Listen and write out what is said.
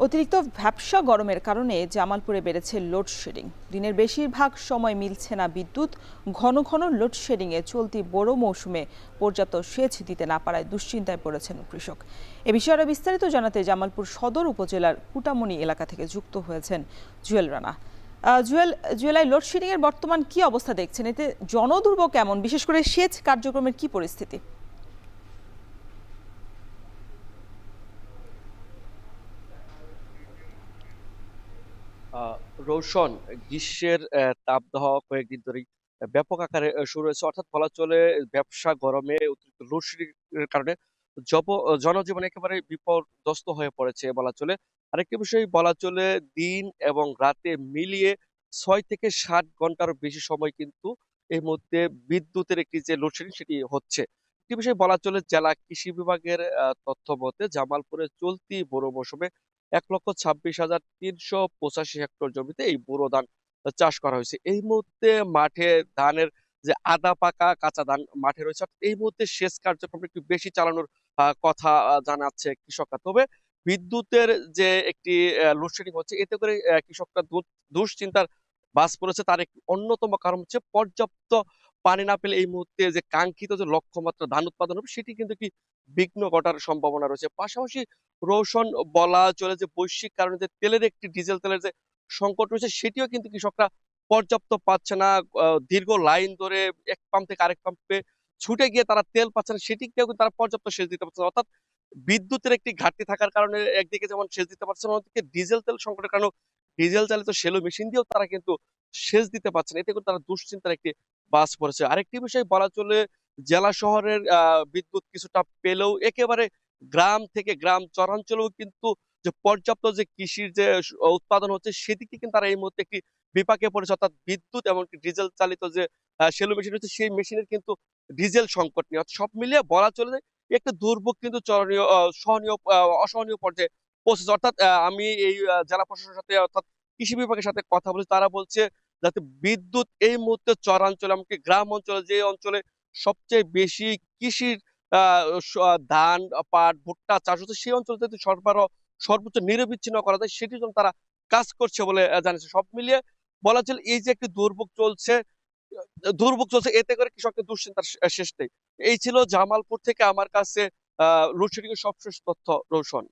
অতিরিক্ত ভ্যাপসা গরমের কারণে জামালপুরে বেড়েছে লোডশেডিং। দিনের বেশিরভাগ সময় মিলছে না বিদ্যুৎ। ঘন ঘন লোডশেডিংয়ে চলতি বোরো মৌসুমে পর্যাপ্ত সেচ দিতে না পারায় দুশ্চিন্তায় পড়েছেন কৃষক। এ বিষয়ে আরো বিস্তারিত জানাতে জামালপুর সদর উপজেলার কুটামনি এলাকা থেকে যুক্ত হয়েছেন জুয়েল রানা। জুয়েলাই লোডশেডিংয়ের বর্তমান কি অবস্থা দেখছেন? এতে জনদুর্ভোগ কেমন, বিশেষ করে সেচ কার্যক্রমের কি পরিস্থিতি? আহ রৌশন, গ্রীষ্মের তাপদাহ কয়েকদিন ধরেই ব্যাপক আকারে শুরু হয়েছে। অর্থাৎ বলা চলে ব্যবসা গরমে অতিরিক্ত লোডশেডিং এর কারণে জনজীবন একেবারে বিপর্যস্ত হয়ে পড়েছে বলা চলে। আরেকটি বিষয় বলা চলে, দিন এবং রাতে মিলিয়ে 6 থেকে 7 ঘন্টারও বেশি সময় কিন্তু এই মুহূর্তে বিদ্যুতের একটি যে লোডশেডিং সেটি হচ্ছে। একটি বিষয় বলা চলে, জেলা কৃষি বিভাগের তথ্য মতে জামালপুরে চলতি বোরো মৌসুমে 1,26,385 হেক্টর জমিতে এই বোরো ধান চাষ করা হয়েছে। এই মুহূর্তে মাঠে ধানের যে আধা পাকা কাঁচা ধান মাঠে রয়েছে। অর্থাৎ এই মুহূর্তে সেচ কার্যক্রম একটু বেশি চালানোর কথা জানাচ্ছে কৃষকরা। তবে বিদ্যুতের যে একটি লোডশেডিং হচ্ছে, এতে করে কৃষকরা দুশ্চিন্তার বাজ পড়েছে। তার একটি অন্যতম কারণ হচ্ছে পর্যাপ্ত পানি না পেলে এই মুহূর্তে যে কাঙ্ক্ষিত যে লক্ষ্যমাত্রা ধান উৎপাদন হবে সেটি কিন্তু কি বিঘ্ন ঘটার সম্ভাবনা রয়েছে। পাশাপাশি রোশন, বলা চলে যে বৈশ্বিক কারণে যে তেলের একটি ডিজেল তেলের যে সংকট রয়েছে সেটিও কিন্তু কৃষকরা পর্যাপ্ত পাচ্ছে না। দীর্ঘ লাইন ধরে এক পাম্প থেকে আরেক পাম্পে ছুটে গিয়ে তারা তেল পাচ্ছে না, সেটিকেও কিন্তু তারা পর্যাপ্ত সেচ দিতে পারছে না। অর্থাৎ বিদ্যুতের একটি ঘাটতি থাকার কারণে একদিকে যেমন সেচ দিতে পারছে না, অন্যদিকে ডিজেল তেল সংকটের কারণে ডিজেল চালিত সেলো মেশিন দিয়েও তারা কিন্তু সেচ দিতে পারছে না। এতে করে তারা দুশ্চিন্তার একটি বাজ পড়েছে। আরেকটি বিষয় বলা চলে, জেলা শহরের বিদ্যুৎ কিছুটা পেলেও একেবারে গ্রাম থেকে গ্রাম চরাঞ্চলেও কিন্তু যে পর্যাপ্ত যে কৃষির যে উৎপাদন হচ্ছে সেদিকে কিন্তু তারা এই মুহূর্তে একটি বিপাকে পড়েছে। অর্থাৎ বিদ্যুৎ এবং ডিজেল চালিত যে সেলো মেশিন হচ্ছে সেই মেশিনের কিন্তু ডিজেল সংকট নেই। অর্থাৎ সব মিলিয়ে বলা চলে যে একটা দুর্ভোগ কিন্তু চরণীয় সহনীয় অসহনীয় পর্যায়ে পৌঁছেছে। অর্থাৎ আমি এই জেলা প্রশাসনের সাথে অর্থাৎ কৃষি বিভাগের সাথে কথা বলেছি, তারা বলছে যাতে বিদ্যুৎ এই মুহূর্তে চরাঞ্চলে এমনকি গ্রাম অঞ্চলে, যে অঞ্চলে সবচেয়ে বেশি কৃষির ধান, পাট, ভুট্টা চাষ হচ্ছে সেই অঞ্চলে যদি সরবরাহ সর্বোচ্চ নিরবিচ্ছিন্ন করা যায় সেটির জন্য তারা কাজ করছে বলে জানিয়েছে। সব মিলিয়ে বলা চলে এই যে একটি দুর্ভোগ চলছে এতে করে কৃষকের দুশ্চিন্তার শেষ নেই। এই ছিল জামালপুর থেকে আমার কাছে লোডশেডিং এর সবশেষ তথ্য, রৌশন।